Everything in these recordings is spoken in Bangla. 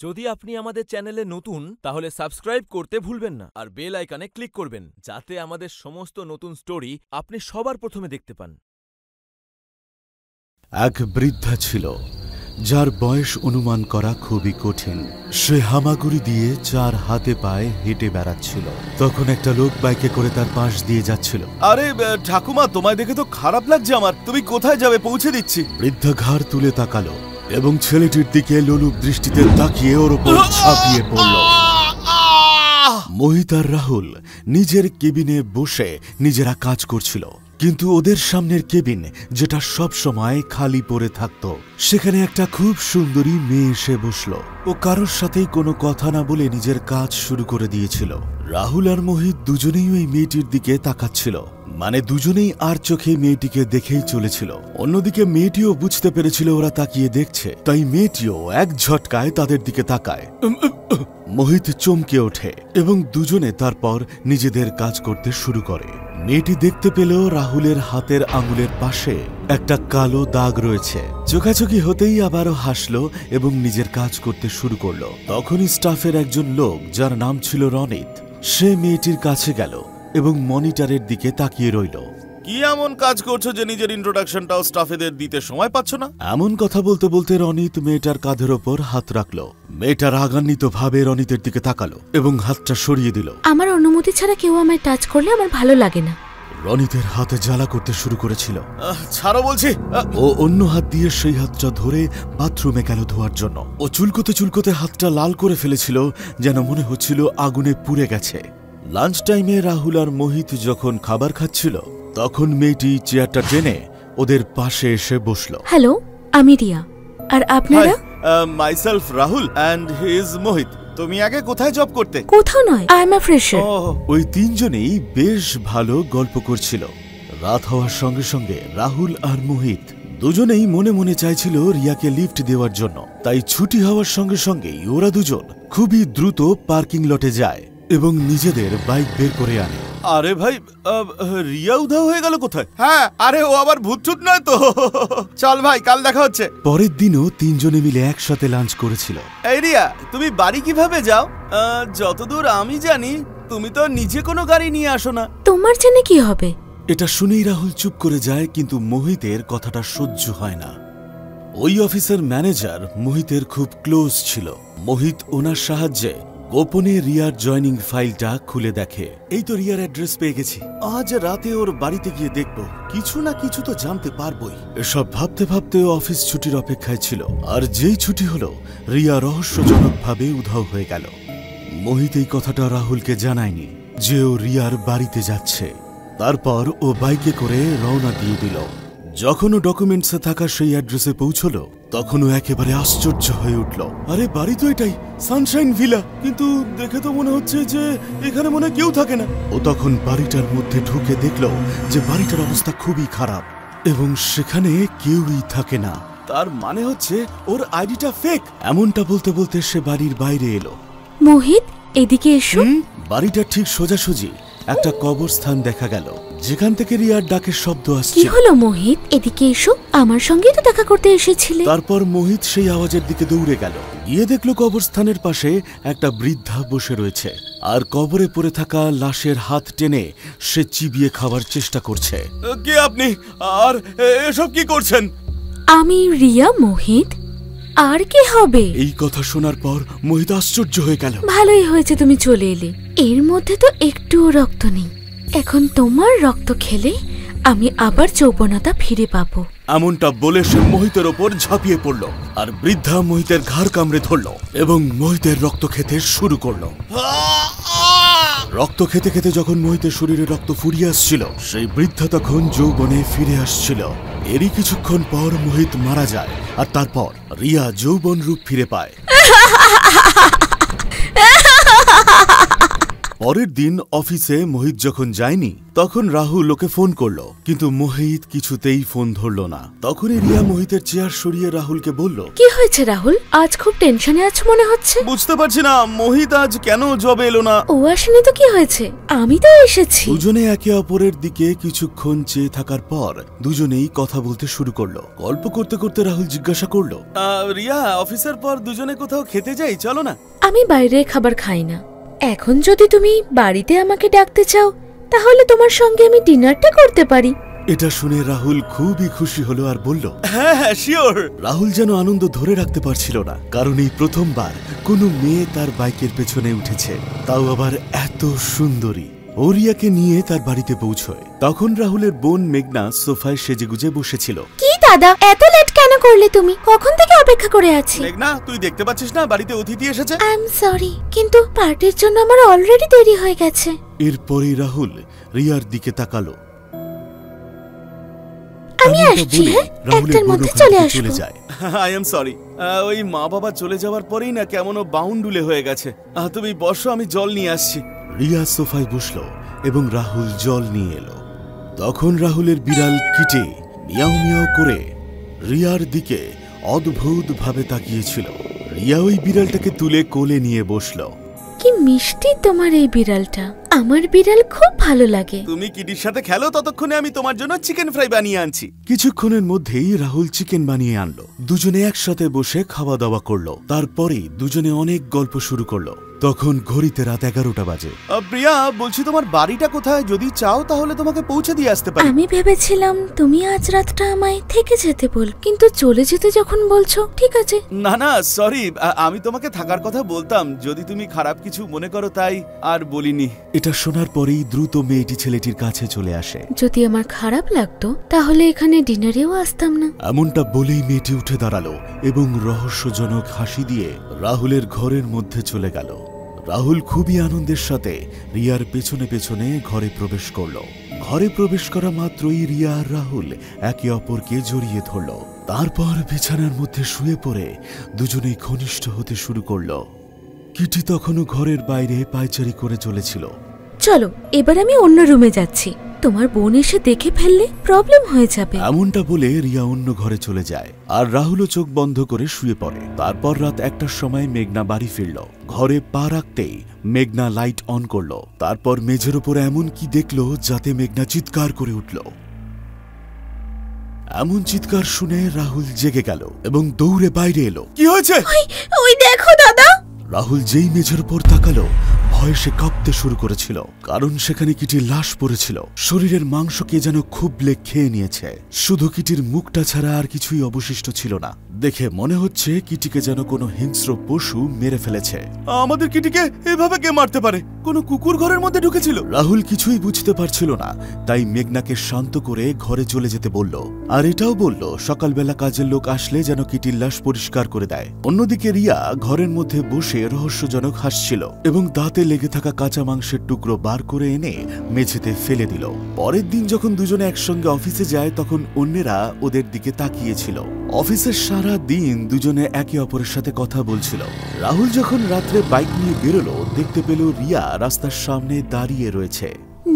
যদি আপনি আমাদের চ্যানেলে নতুন তাহলে সাবস্ক্রাইব করতে ভুলবেন না আর বেল আইকনে ক্লিক করবেন যাতে আমাদের সমস্ত নতুন স্টোরি আপনি সবার প্রথমে দেখতে পান। এক বৃদ্ধা ছিল যার বয়স অনুমান করা খুবই কঠিন। সে হামাগুড়ি দিয়ে 4 হাতে পায়ে হেঁটে বেড়াচ্ছিল। তখন একটা লোক বাইকে করে তার পাশ দিয়ে যাচ্ছিল। আরে ঠাকুমা, তোমায় দেখে তো খারাপ লাগছে আমার। তুমি কোথায় যাবে? পৌঁছে দিচ্ছি। বৃদ্ধা ঘাড় তুলে তাকালো এবং ছেলেটির দিকে লোলুপ দৃষ্টিতে তাকিয়ে ওর উপর ঝাঁপিয়ে পড়ল। মোহিত আর রাহুল নিজের কেবিনে বসে নিজেরা কাজ করছিল, কিন্তু ওদের সামনের কেবিন, যেটা সব সময় খালি পড়ে থাকত, সেখানে একটা খুব সুন্দরী মেয়ে এসে বসল। ও কারোর সাথেই কোনো কথা না বলে নিজের কাজ শুরু করে দিয়েছিল। রাহুল আর মোহিত দুজনেই ওই মেয়েটির দিকে তাকাচ্ছিল, মানে দুজনেই আর চোখে মেয়েটিকে দেখেই চলেছিল। অন্যদিকে মেয়েটিও বুঝতে পেরেছিল ওরা তাকিয়ে দেখছে, তাই মেয়েটিও এক ঝটকায় তাদের দিকে তাকায়। মোহিত চমকে ওঠে এবং দুজনে তারপর নিজেদের কাজ করতে শুরু করে। মেয়েটি দেখতে পেল রাহুলের হাতের আঙুলের পাশে একটা কালো দাগ রয়েছে। চোখাচোখি হতেই আবারও হাসলো এবং নিজের কাজ করতে শুরু করলো। তখনই স্টাফের একজন লোক, যার নাম ছিল রনিত, সে মেয়েটির কাছে গেল এবং মনিটরের দিকে তাকিয়ে রইল। কি এমন কাজ করছো যে নিজের ইন্ট্রোডাকশনটাও স্টাফেদের দিতে সময় পাচ্ছ না? এমন কথা বলতে বলতে রনিত মেয়েটার কাঁধের ওপর হাত রাখলো। মেয়েটা রাগান্বিত ভাবে রনিতের দিকে তাকালো এবং হাতটা সরিয়ে দিল। আমার অনুমতি ছাড়া কেউ আমায় টাচ করলে আমার ভালো লাগে না। রনিতের হাতে জ্বালা করতে শুরু করেছিল। ছাড়ো বলছি। ও অন্য হাত দিয়ে সেই হাতটা ধরে বাথরুমে গেল ধোয়ার জন্য। ও চুলকোতে চুলকোতে হাতটা লাল করে ফেলেছিল, যেন মনে হচ্ছিল আগুনে পুড়ে গেছে। লাঞ্চ টাইমে রাহুল আর মোহিত যখন খাবার খাচ্ছিল, তখন মেয়েটি চেয়ারটা টেনে ওদের পাশে এসে বসল। হ্যালো, আমি রিয়া। আর আপনারা? Myself Rahul and he is Mohit. তুমি আগে কোথায় জব করতে? কোথাও নয়, আই এম আ ফ্রেশার। ওই তিনজনেই বেশ ভালো গল্প করছিল। রাত হওয়ার সঙ্গে সঙ্গে রাহুল আর মোহিত দুজনেই মনে মনে চাইছিল রিয়াকে লিফট দেওয়ার জন্য। তাই ছুটি হওয়ার সঙ্গে সঙ্গেই ওরা দুজন খুবই দ্রুত পার্কিং লটে যায় এবং নিজেদের বাইক বের করে আনে। আরে ভাই, রিয়া উধাও হয়ে গেল কোথায়? হ্যাঁ, আরে ও আবার ভূতচুত নয় তো? চল ভাই, কাল দেখা হচ্ছে। পরের দিনও তিনজনে মিলে একসাথে লাঞ্চ করেছিল। এই রিয়া, তুমি বাড়ি কিভাবে যাও? যতদূর আমি জানি তুমি তো নিজে কোনো গাড়ি নিয়ে আসো না। তোমার জেনে কি হবে? এটা শুনেই রাহুল চুপ করে যায়, কিন্তু মোহিতের কথাটা সহ্য হয় না। ওই অফিসের ম্যানেজার মোহিতের খুব ক্লোজ ছিল। মোহিত ওনার সাহায্যে গোপনে রিয়ার জয়নিং ফাইলটা খুলে দেখে। এই তো রিয়ার অ্যাড্রেস পেয়ে গেছি। আজ রাতে ওর বাড়িতে গিয়ে দেখব, কিছু না কিছু তো জানতে পারবই। এসব ভাবতে ভাবতে অফিস ছুটির অপেক্ষায় ছিল। আর যেই ছুটি হলো, রিয়া রহস্যজনকভাবে উধাও হয়ে গেল। মোহিত এই কথাটা রাহুলকে জানায়নি যে ও রিয়ার বাড়িতে যাচ্ছে। তারপর ও বাইকে করে রওনা দিয়ে দিল। যখন ও ডকুমেন্টসে থাকা সেই অ্যাড্রেসে পৌঁছলো, তখন ও একেবারে আশ্চর্য হয়ে উঠল। আরে বাড়ি তো এটাই, সানশাইন ভিলা, কিন্তু দেখে তো মনে হচ্ছে যে এখানে মনে কেউ থাকে না। ও তখন বাড়িটার মধ্যে ঢুকে দেখল যে বাড়িটার অবস্থা খুবই খারাপ এবং সেখানে কেউই থাকে না। তার মানে হচ্ছে ওর আইডিটা ফেক। এমনটা বলতে বলতে সে বাড়ির বাইরে এলো। মোহিত, এদিকে এসো। বাড়িটার ঠিক সোজাসুজি একটা কবরস্থান দেখা গেল, যেখান থেকে রিয়ার ডাকের শব্দ আসছে। কি হলো মোহিত, এদিকে এসো, আমার সঙ্গে তো দেখা করতে এসেছিলে। তারপর মোহিত সেই আওয়াজের দিকে দৌড়ে গেল। গিয়ে দেখলো কবরস্থানের পাশে একটা বৃদ্ধা বসে রয়েছে আর কবরে পড়ে থাকা লাশের হাত টেনে সে চিবিয়ে খাওয়ার চেষ্টা করছে। কে আপনি? আর এসব কি করছেন? আমি রিয়া, মোহিত। আর কি হবে? এই কথা শোনার পর মোহিত আশ্চর্য হয়ে গেল। ভালোই হয়েছে তুমি চলে এলে। এর মধ্যে তো একটুও রক্ত নেই। এখন তোমার রক্ত খেলে আমি আবার যৌবনতা ফিরে পাবো। এমনটা বলে সে মোহিতের ওপর ঝাঁপিয়ে পড়ল আর বৃদ্ধা মোহিতের ঘাড় কামড়ে ধরল এবং মোহিতের রক্ত খেতে শুরু করলো। রক্ত খেতে খেতে যখন মোহিতের শরীরে রক্ত ফুরিয়ে আসছিল, সেই বৃদ্ধা তখন যৌবনে ফিরে আসছিল। এরই কিছুক্ষণ পর মোহিত মারা যায় আর তারপর রিয়া যৌবন রূপ ফিরে পায়। পরের দিন অফিসে মোহিত যখন যায়নি তখন রাহুল ওকে ফোন করলো, কিন্তু মোহিত কিছুতেই ফোন ধরল না। তখনই রিয়া মোহিতের চেয়ার সরিয়ে রাহুলকে বলল, কি হয়েছে রাহুল? আজ খুব টেনশনে আছো মনে হচ্ছে। বুঝতে পারছি না মোহিত আজ কেন জবে এলো না। ও আসেনি তো কি হয়েছে, আমি তো এসেছি। দুজনে একে অপরের দিকে কিছুক্ষণ চেয়ে থাকার পর দুজনেই কথা বলতে শুরু করলো। গল্প করতে করতে রাহুল জিজ্ঞাসা করলো, রিয়া, অফিসের পর দুজনে কোথাও খেতে যাই, চলো না। আমি বাইরে খাবার খাই না। এখন যদি তুমি বাড়িতে আমাকে ডাকতে চাও তাহলে তোমার সঙ্গে আমি ডিনারটা করতে পারি। এটা শুনে রাহুল খুবই খুশি হলো আর বলল, হ্যাঁ হ্যাঁ শিওর। রাহুল যেন আনন্দ ধরে রাখতে পারছিল না, কারণ এই প্রথমবার কোনো মেয়ে তার বাইকের পেছনে উঠেছে, তাও আবার এত সুন্দরী। ও রিয়াকে নিয়ে তার বাড়িতে পৌঁছয়। তখন রাহুলের বোন মেঘনা সোফায় সেজেগুজে বসেছিল। কি দাদা, এত লেট কেন করলে তুমি? কখন থেকে অপেক্ষা করে আছি। মেঘনা, তুই দেখতে পাচ্ছিস না বাড়িতে অতিথি এসেছে? আই এম সরি, কিন্তু পার্টির জন্য আমার অলরেডি দেরি হয়ে গেছে। এরপরই রাহুল রিয়ার দিকে তাকালো। আমি আসছি, একটার মধ্যে চলে যায়। আই এম সরি, ওই মা বাবা চলে যাওয়ার পরেই না কেমনও বাউন্ডুলে হয়ে গেছে। তুমি বসো, আমি জল নিয়ে আসছি। রিয়া সোফায় বসলো এবং রাহুল জল নিয়ে এলো। তখন রাহুলের বিড়াল কিটে মিয়াও মিয়াও করে রিয়ার দিকে অদ্ভুত ভাবে তাকিয়েছিল। রিয়া ওই বিড়ালটাকে তুলে কোলে নিয়ে বসলো। কি মিষ্টি তোমার এই বিড়ালটা, আমার বিড়াল খুব ভালো লাগে। তুমি কিটির সাথে খেলো, ততক্ষণে আমি তোমার জন্য চিকেন ফ্রাই বানিয়ে আনছি। কিছুক্ষণের মধ্যেই রাহুল চিকেন বানিয়ে আনলো। দুজনে একসাথে বসে খাওয়া দাওয়া করলো। তারপরে দুজনে অনেক গল্প শুরু করলো। তখন ঘড়িতে রাত 11টা বাজে। প্রিয়া, বলছি তোমার বাড়িটা কোথায়? যদি চাও তাহলে তোমাকে পৌঁছে দিয়ে আসতে পারি। আমি ভেবেছিলাম তুমি আজ রাতটা আমায় থেকে যেতে বল, কিন্তু চলে যেতে যখন বলছো ঠিক আছে। না না সরি, আমি তোমাকে থাকার কথা বলতাম, যদি তুমি খারাপ কিছু মনে করো তাই আর বলিনি। এটা শোনার পরেই দ্রুত মেয়েটি ছেলেটির কাছে চলে আসে। যদি আমার খারাপ লাগতো তাহলে এখানে ডিনারেও আসতাম না। এমনটা বলেই মেয়েটি উঠে দাঁড়ালো এবং রহস্যজনক হাসি দিয়ে রাহুলের ঘরের মধ্যে চলে গেল। রাহুল খুবই আনন্দের সাথে রিয়ার পেছনে পেছনে ঘরে প্রবেশ করলো। ঘরে প্রবেশ করা মাত্রই রিয়া আর রাহুল একে অপরকে জড়িয়ে ধরল। তারপর বিছানার মধ্যে শুয়ে পড়ে দুজনেই ঘনিষ্ঠ হতে শুরু করলো। কিটি তখনও ঘরের বাইরে পায়চারি করে চলেছিল। চলো এবার আমি অন্য রুমে যাচ্ছি, তোমার বোন এসে দেখে ফেললে প্রবলেম হয়ে যাবে। এমনটা বলে রিয়া অন্য ঘরে চলে যায় আর রাহুলও চোখ বন্ধ করে শুয়ে পড়ে। তারপর রাত 1টার সময় মেঘনা বাড়ি ফিরল। ঘরে পা রাখতেই মেঘনা লাইট অন করলো। তারপর মেঝের উপর এমন কি দেখলো যাতে মেঘনা চিৎকার করে উঠল। এমন চিৎকার শুনে রাহুল জেগে গেল এবং দৌড়ে বাইরে এলো। কি হয়েছে? ওই দেখো দাদা। রাহুল যেই মেঝের উপর তাকালো ভয়ে সে কাঁপতে শুরু করেছিল, কারণ সেখানে কিটির লাশ পড়েছিল। শরীরের মাংসকে যেন খুবলে খেয়ে নিয়েছে। শুধু কিটির মুখটা ছাড়া আর কিছুই অবশিষ্ট ছিল না। দেখে মনে হচ্ছে কিটিকে যেন কোনো হিংস্র পশু মেরে ফেলেছে। আমাদের কিটিকে এভাবে কে মারতে পারে? কোনো কুকুর ঘরের মধ্যে ঢুকেছিল? রাহুল কিছুই বুঝতে পারছিল না, তাই মেঘনাকে শান্ত করে ঘরে চলে যেতে বলল। আর এটাও বলল সকালবেলা কাজের লোক আসলে যেন কিটির লাশ পরিষ্কার করে দেয়। অন্যদিকে রিয়া ঘরের মধ্যে বসে রহস্যজনক হাসছিল এবং দাঁতে লেগে থাকা কাঁচা মাংসের টুকরো বার করে এনে মেঝেতে ফেলে দিল। পরের দিন যখন দুজনে একসঙ্গে অফিসে যায় তখন অন্যেরা ওদের দিকে তাকিয়েছিল। অফিসের সারা দিন দুজনে একে অপরের সাথে কথা বলছিল। রাহুল যখন রাত্রে বাইক নিয়ে বেরোলো দেখতে পেল রিয়া রাস্তার সামনে দাঁড়িয়ে রয়েছে।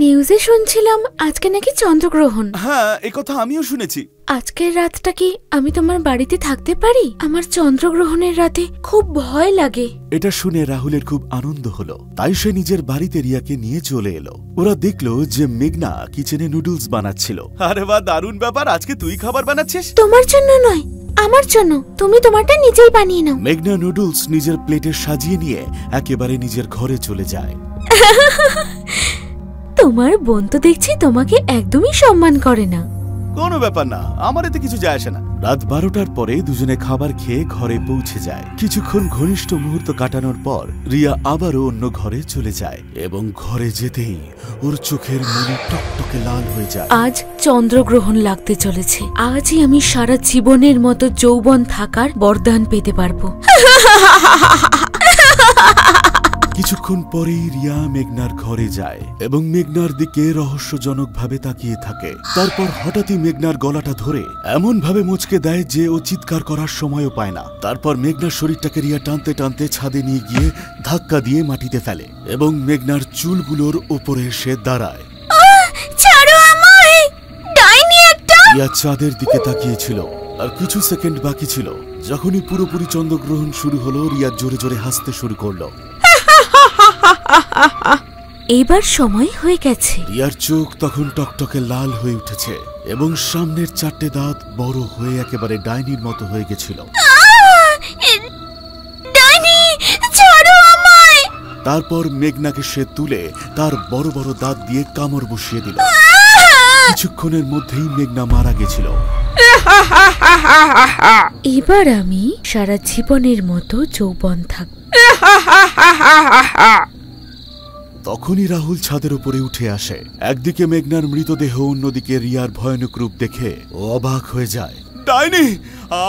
নিউজে শুনছিলাম আজকে নাকি চন্দ্রগ্রহণ। হ্যাঁ, এই কথা আমিও শুনেছি। আজকের রাতটা কি আমি তোমার বাড়িতে থাকতে পারি? আমার চন্দ্রগ্রহণের রাতে খুব ভয় লাগে। এটা শুনে রাহুলের খুব আনন্দ হলো, তাই সে নিজের বাড়িতে রিয়াকে নিয়ে চলে এলো। ওরা দেখলো যে মেঘনা কিচেনে নুডলস বানাচ্ছিল। আরে বাহ, দারুণ ব্যাপার। আজকে তুই খাবার বানাচ্ছিস? তোমার জন্য নয়, আমার জন্য। তুমি তোমারটা নিজেই বানিয়ে নাও। মেঘনা নুডলস নিজের প্লেটে সাজিয়ে নিয়ে একেবারে নিজের ঘরে চলে যায়। তোমার বোন তো দেখছি তোমাকে একদমই সম্মান করে না। কোনো ব্যাপার না, আমার এতে কিছু যায় আসে না। রাত 12টার পরে দুজনে খাবার খেয়ে ঘরে পৌঁছে যায়। কিছুক্ষণ ঘনিষ্ঠ মুহূর্ত কাটানোর পর রিয়া আবারও অন্য ঘরে চলে যায় এবং ঘরে যেতেই ওর চোখের মনি টকটকে লাল হয়ে যায়। আজ চন্দ্রগ্রহণ লাগতে চলেছে। আজই আমি সারা জীবনের মতো যৌবন থাকার বরদান পেতে পারবো। কিছুক্ষণ পরেই রিয়া মেঘনার ঘরে যায় এবং মেঘনার দিকে রহস্যজনকভাবে তাকিয়ে থাকে। তারপর হঠাৎই মেঘনার গলাটা ধরে এমন ভাবে মুচকে দেয় যে ও চিৎকার করার সময়ও পায় না। তারপর মেঘনার শরীরটাকে রিয়া টানতে টানতে ছাদে নিয়ে গিয়ে ধাক্কা দিয়ে মাটিতে ফেলে এবং মেঘনার চুলগুলোর উপরে এসে দাঁড়ায়। ছাড়ো আমায়, ডাইনি একটা! রিয়া চাঁদের দিকে তাকিয়েছিল, আর কিছু সেকেন্ড বাকি ছিল। যখনই পুরোপুরি চন্দ্রগ্রহণ শুরু হলো, রিয়া জোরে জোরে হাসতে শুরু করলো। এবার সময় হয়ে গেছে। রিয়ার চোখ তখন টকটকে লাল হয়ে উঠেছে এবং সামনের 4টে দাঁত বড় হয়ে একেবারে ডাইনির মতো হয়ে গেছিল। ডাইনি, ছাড়ো আমায়! তারপর মেঘনাকে সে তুলে তার বড় বড় দাঁত দিয়ে কামড় বসিয়ে দিল। কিছুক্ষণের মধ্যেই মেঘনা মারা গেছিল। এবার আমি সারা জীবনের মতো যৌবন থাকব। তখনই রাহুল ছাদের উপরে উঠে আসে। একদিকে মেঘনার মৃতদেহ, অন্যদিকে রিয়ার ভয়ানক রূপ দেখে ও অবাক হয়ে যায়। ডাইনি,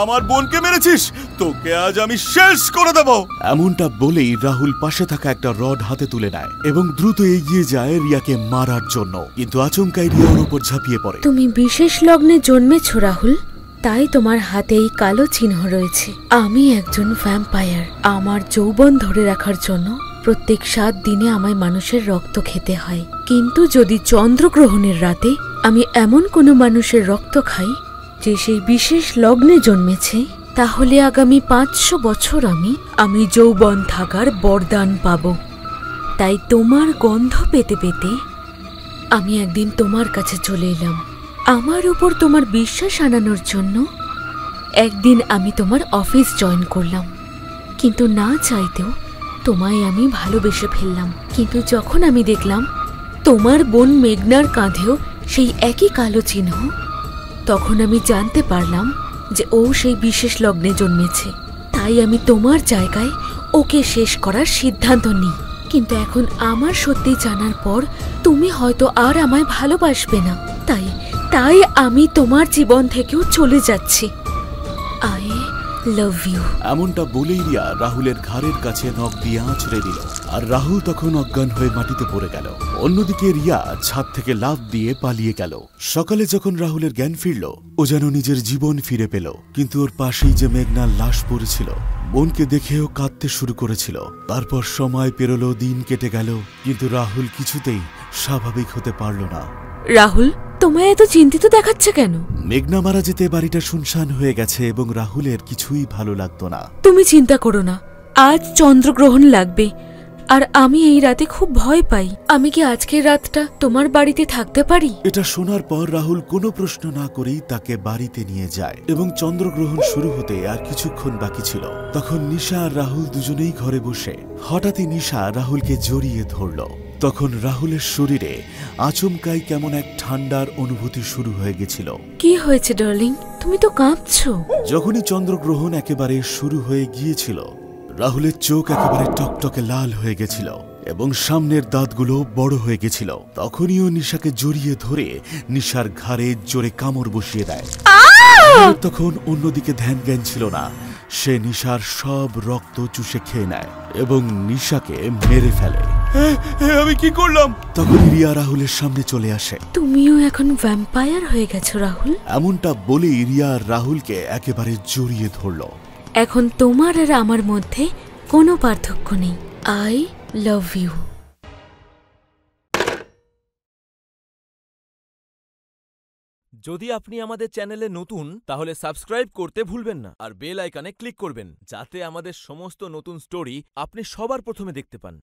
আমার বোনকে মেরেছিস, তোকে আজ আমি শেষ করে দেব। এমনটা বলেই রাহুল পাশে থাকা একটা রড হাতে তুলে নেয় এবং দ্রুত এগিয়ে যায় রিয়াকে মারার জন্য, কিন্তু আচমকাই রিয়ার উপর ঝাঁপিয়ে পড়ে। তুমি বিশেষ লগ্নে জন্মেছ রাহুল, তাই তোমার হাতে এই কালো চিহ্ন রয়েছে। আমি একজন ভ্যাম্পায়ার। আমার যৌবন ধরে রাখার জন্য প্রত্যেক 7 দিনে আমায় মানুষের রক্ত খেতে হয়। কিন্তু যদি চন্দ্রগ্রহণের রাতে আমি এমন কোনো মানুষের রক্ত খাই যে সেই বিশেষ লগ্নে জন্মেছে, তাহলে আগামী 500 বছর আমি যৌবন থাকার বরদান পাব। তাই তোমার গন্ধ পেতে পেতে আমি একদিন তোমার কাছে চলে এলাম। আমার উপর তোমার বিশ্বাস আনানোর জন্য একদিন আমি তোমার অফিস জয়েন করলাম, কিন্তু না চাইতেও তোমায় আমি ভালোবেসে ফেললাম। কিন্তু যখন আমি দেখলাম তোমার বোন মেঘনার কাঁধেও সেই একই কালো চিহ্ন, তখন আমি জানতে পারলাম যে ও সেই বিশেষ লগ্নে জন্মেছে। তাই আমি তোমার জায়গায় ওকে শেষ করার সিদ্ধান্ত নিই। কিন্তু এখন আমার সত্যি জানার পর তুমি হয়তো আর আমায় ভালোবাসবে না। তাই আমি তোমার জীবন থেকেও চলে যাচ্ছি। I love you. এমনটা বলেই রিয়া রাহুলের ঘাড়ের কাছে নখ দিয়ে আঁচড়ে দিল, আর রাহুল তখন অজ্ঞান হয়ে মাটিতে পড়ে গেল। অন্যদিকে রিয়া ছাদ থেকে লাফ দিয়ে পালিয়ে গেল। সকালে যখন রাহুলের জ্ঞান ফিরল, ও যেন নিজের জীবন ফিরে পেল। কিন্তু ওর পাশেই যে মেঘনার লাশ পড়েছিল, বোনকে দেখেও কাঁদতে শুরু করেছিল। তারপর সময় পেরোলো, দিন কেটে গেল, কিন্তু রাহুল কিছুতেই স্বাভাবিক হতে পারল না। রাহুল, তোমায় এত চিন্তিত দেখাচ্ছে কেন? মেঘনা মারা যেতে বাড়িটা শুনশান হয়ে গেছে এবং রাহুলের কিছুই ভালো লাগতো না। তুমি চিন্তা করো না, আজ চন্দ্রগ্রহণ লাগবে আর আমি এই রাতে খুব ভয় পাই। আমি কি আজকের রাতটা তোমার বাড়িতে থাকতে পারি? এটা শোনার পর রাহুল কোনো প্রশ্ন না করেই তাকে বাড়িতে নিয়ে যায় এবং চন্দ্রগ্রহণ শুরু হতে আর কিছুক্ষণ বাকি ছিল। তখন নিশা আর রাহুল দুজনেই ঘরে বসে। হঠাৎই নিশা রাহুলকে জড়িয়ে ধরল। তখন রাহুলের শরীরে আচমকাই কেমন এক ঠান্ডার অনুভূতি শুরু হয়ে গেছিল। কি হয়েছে ডার্লিং, তুমি তো কাঁপছো। যখনই চন্দ্রগ্রহণ একেবারে শুরু হয়ে গিয়েছিল, রাহুলের চোখ একেবারে টকটকে লাল হয়ে গেছিল এবং সামনের দাঁতগুলো বড় হয়ে গেছিল। তখনই ও নিশাকে জড়িয়ে ধরে নিশার ঘাড়ে জোরে কামড় বসিয়ে দেয়। তখন অন্যদিকে ধ্যান জ্ঞান ছিল না। সে নিশার সব রক্ত চুষে খেয়ে নেয় এবং নিশাকে মেরে ফেলে। আমি কি করলাম? তখন রিয়া রাহুলের সামনে চলে আসে। তুমিও এখন ভ্যাম্পায়ার হয়ে গেছো রাহুল। এমনটা বলেই রিয়া রাহুলকে একেবারে জড়িয়ে ধরল। এখন তোমার আর আমার মধ্যে কোনো পার্থক্য নেই। I love you. যদি আপনি আমাদের চ্যানেলে নতুন, তাহলে সাবস্ক্রাইব করতে ভুলবেন না আর বেল আইকনে ক্লিক করবেন, যাতে আমাদের সমস্ত নতুন স্টোরি আপনি সবার প্রথমে দেখতে পান।